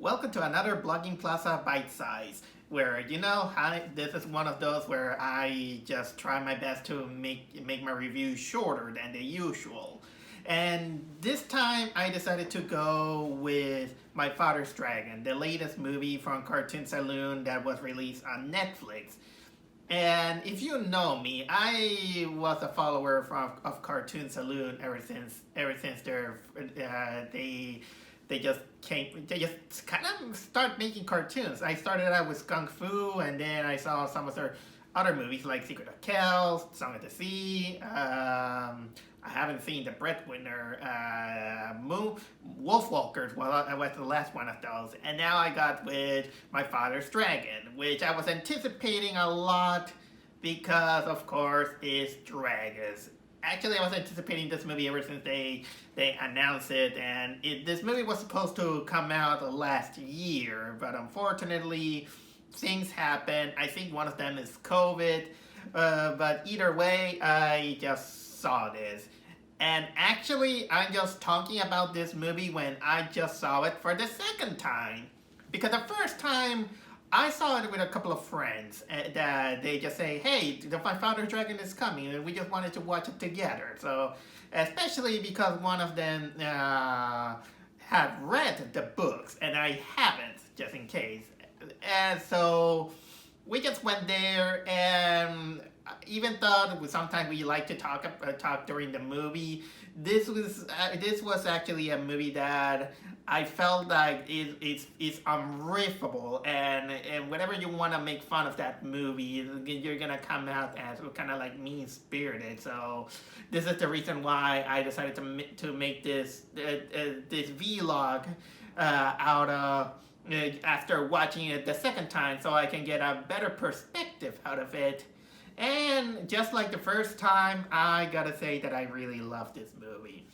Welcome to another Blogging Plaza Bite Size, where this is one of those where I just try my best to make my reviews shorter than the usual. And this time I decided to go with My Father's Dragon, the latest movie from Cartoon Saloon that was released on Netflix. And if you know me, I was a follower of Cartoon Saloon ever since they just kind of start making cartoons. I started out with Kung Fu, and then I saw some of their other movies like Secret of Kells, Song of the Sea. I haven't seen The Breadwinner, Wolfwalkers. Well, I was the last one of those, and now I got with My Father's Dragon, which I was anticipating a lot because, of course, it's dragons. Actually, I was anticipating this movie ever since they announced it, and this movie was supposed to come out last year, but unfortunately, things happen. I think one of them is COVID, but either way, I just saw this. And actually, I'm just talking about this movie when I just saw it for the second time. Because the first time, I saw it with a couple of friends that they just say, hey, My Father's Dragon is coming, and we just wanted to watch it together. So, especially because one of them had read the books, and I haven't, just in case. And so, we just went there, and even though sometimes we like to talk during the movie, this was actually a movie that I felt like it's unriffable, and whenever you want to make fun of that movie, you're gonna come out as kind of like mean spirited. So this is the reason why I decided to make this vlog out of. After watching it the second time, so I can get a better perspective out of it. And just like the first time, I gotta say that I really love this movie.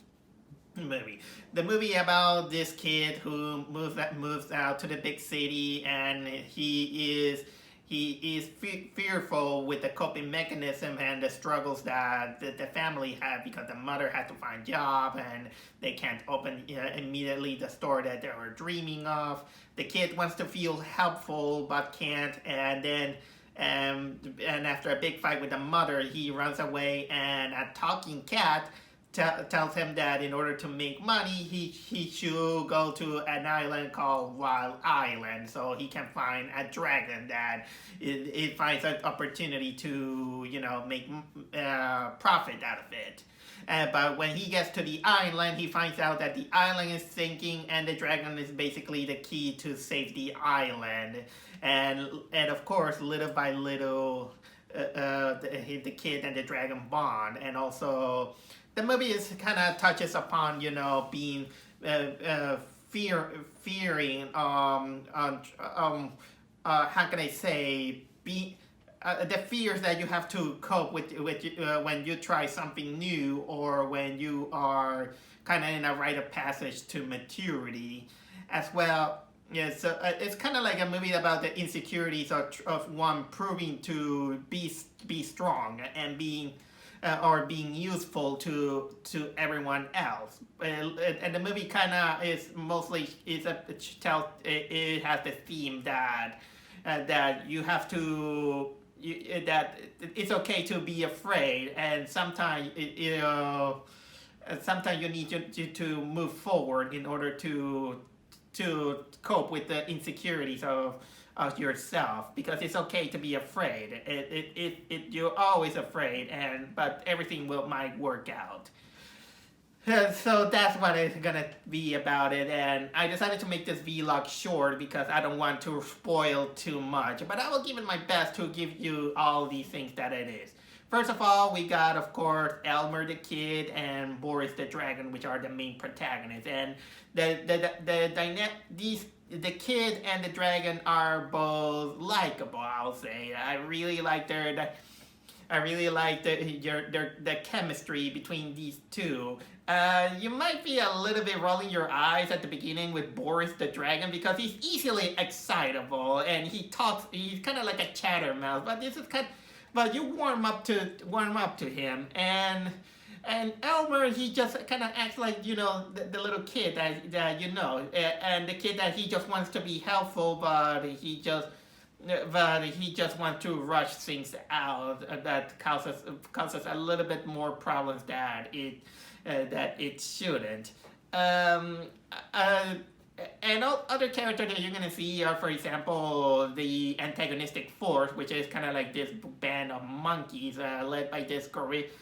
The movie about this kid who moves out to the big city, and he is fearful with the coping mechanism and the struggles that the family have, because the mother had to find a job and they can't open immediately the store that they were dreaming of. The kid wants to feel helpful but can't, and then and after a big fight with the mother, he runs away, and a talking cat tells him that in order to make money, he should go to an island called Wild Island, so he can find a dragon that it finds an opportunity to make profit out of it. But when he gets to the island, he finds out that the island is sinking, and the dragon is basically the key to save the island. And of course, little by little, the kid and the dragon bond, and also the movie is kind of touches upon being fearing how can I say the fears that you have to cope with when you try something new, or when you are kind of in a rite of passage to maturity as well. Yeah, so it's kind of like a movie about the insecurities of one proving to be strong and being useful to everyone else. And the movie kind of is mostly it has the theme that you have to that it's okay to be afraid, and sometimes sometimes you need to move forward in order to cope with the insecurities of yourself, because it's okay to be afraid. You're always afraid, but everything might work out. So that's what it's gonna be about it, and I decided to make this vlog short because I don't want to spoil too much, but I will give it my best to give you all these things that it is. First of all, we got, of course, Elmer the kid and Boris the dragon, which are the main protagonists, and the kid and the dragon are both likable, I'll say. I really like the chemistry between these two. You might be a little bit rolling your eyes at the beginning with Boris the dragon, because he's easily excitable and he's kind of like a chattermouth, but you warm up to him, and and Elmer, he just kind of acts like, the little kid that and the kid that he just wants to be helpful, but he just wants to rush things out that causes a little bit more problems that it shouldn't. Um, uh, and all other characters that you're gonna see are, for example, the antagonistic force, which is kind of like this band of monkeys led by this gorilla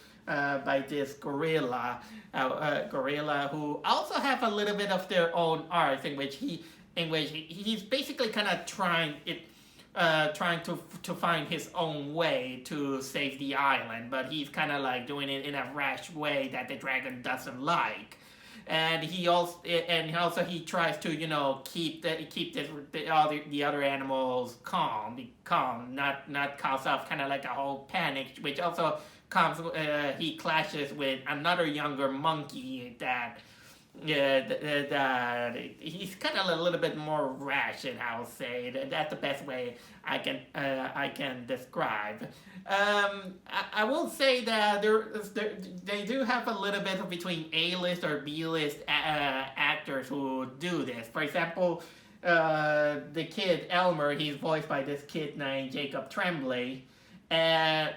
who also have a little bit of their own arcs he's basically kind of trying to find his own way to save the island, but he's kind of like doing it in a rash way that the dragon doesn't like. And he tries to keep all the other animals calm, not cause off kind of like a whole panic, which also comes he clashes with another younger monkey that that he's kind of a little bit more rash, and I'll say that's the best way I can describe. I will say that they do have a little bit of between A-list or B-list actors who do this. For example, the kid Elmer, he's voiced by this kid named Jacob Tremblay, and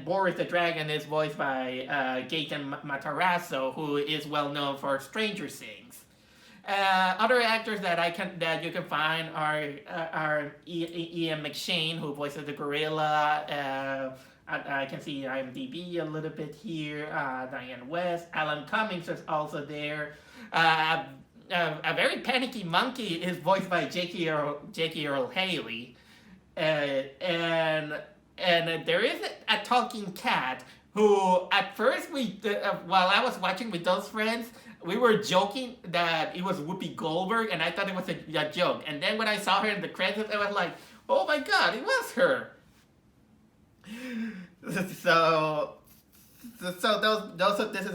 Boris the Dragon is voiced by Gaten Matarazzo, who is well known for Stranger Things. Other actors that you can find are Ian McShane, who voices the gorilla. I can see IMDb a little bit here. Diane West, Alan Cummings is also there. A very panicky monkey is voiced by Jackie Earl Haley, and there is a talking cat who, at first, while I was watching with those friends, we were joking that it was Whoopi Goldberg, and I thought it was a joke. And then when I saw her in the credits, I was like, oh my god, it was her. This is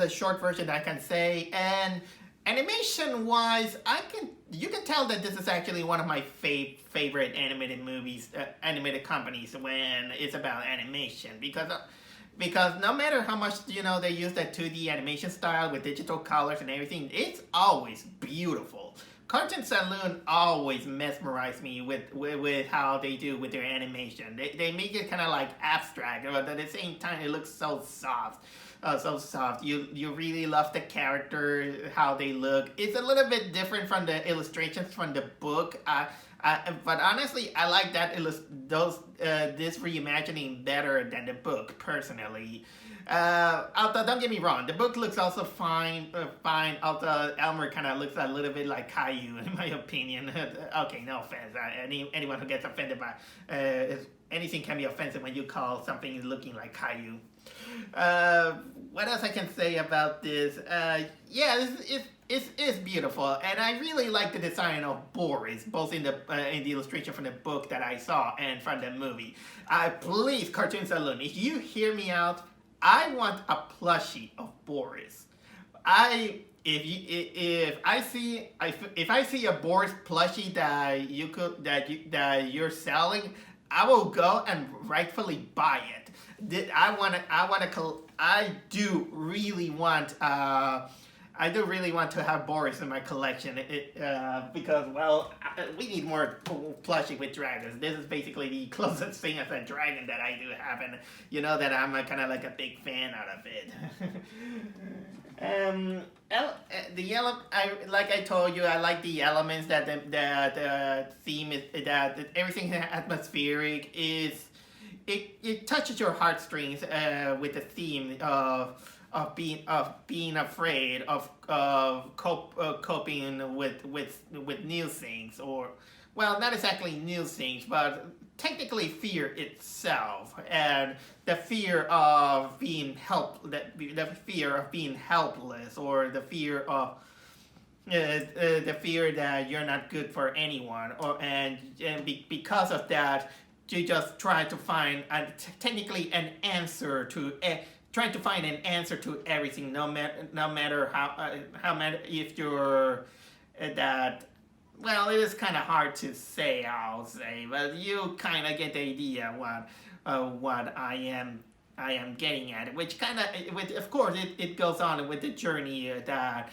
a short version I can say. And animation wise, you can tell that this is actually one of my favorite animated movies, animated companies when it's about animation, because no matter how much they use that 2D animation style with digital colors and everything, it's always beautiful. Cartoon Saloon always mesmerized me with how they do with their animation. They make it kind of like abstract, but at the same time it looks so soft. So soft. You really love the character, how they look. It's a little bit different from the illustrations from the book. But honestly, I like this reimagining better than the book personally. Although don't get me wrong, the book looks also fine. Although Elmer kind of looks a little bit like Caillou, in my opinion. Okay, no offense. Anyone who gets offended by anything can be offensive when you call something looking like Caillou. What else I can say about this? It's beautiful, and I really like the design of Boris, both in the illustration from the book that I saw and from the movie. Please, Cartoon Saloon, if you hear me out, I want a plushie of Boris. If I see a Boris plushie that you're selling, I will go and rightfully buy it. I do really want to have Boris in my collection. Because we need more plushie with dragons. This is basically the closest thing as a dragon that I do have, and you know that I'm kind of like a big fan out of it. Like I told you, I like the elements that the theme is, that everything atmospheric is. It touches your heartstrings with the theme of being afraid of coping with new things, or not exactly new things, but technically fear itself, and the fear of being the fear of being helpless, or the fear of the fear that you're not good for anyone, because of that, you just try to find technically an answer to. Trying to find an answer to everything, no matter how if you're that. Well, it is kind of hard to say, I'll say, but you kind of get the idea what I I am getting at, which kind of, of course, it goes on with the journey that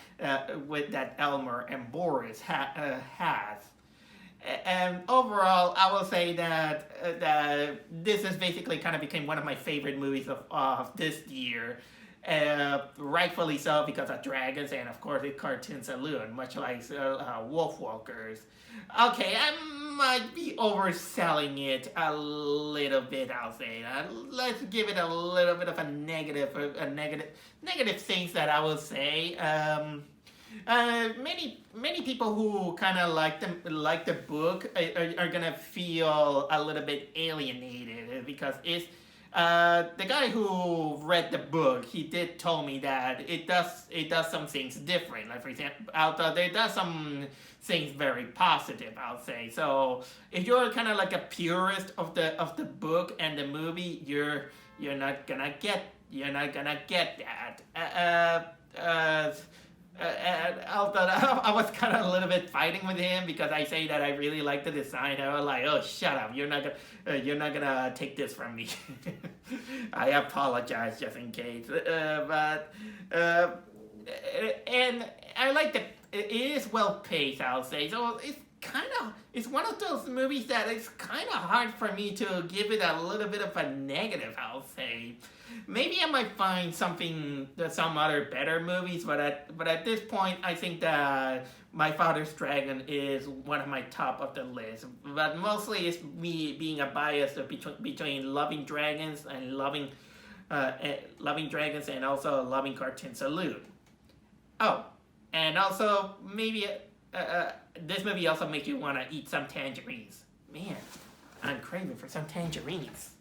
Elmer and Boris has. And overall, I will say that this has basically kind of became one of my favorite movies of this year. Rightfully so because of dragons and of course the Cartoon Saloon, much like Wolfwalkers. Okay, I might be overselling it a little bit. I'll say that. Let's give it a little bit of a negative things that I will say. Many people who kind of like the book are gonna feel a little bit alienated because it's the guy who read the book, he did tell me that it does some things different. Like for example, there does some things very positive, I'll say. So if you're kind of like a purist of the book and the movie, you're not gonna get that. Although I was kind of a little bit fighting with him because I say that I really like the design. I was like, "Oh, shut up! You're not gonna take this from me." I apologize just in case, and I like that it is well paced. I'll say so. It's one of those movies that it's kind of hard for me to give it a little bit of a negative. I'll say. Maybe I might find some other better movies, but at this point, I think that My Father's Dragon is one of my top of the list. But mostly it's me being a bias between loving dragons and loving dragons and also loving Cartoon Saloon. Oh, and also maybe this movie also makes you want to eat some tangerines. Man, I'm craving for some tangerines.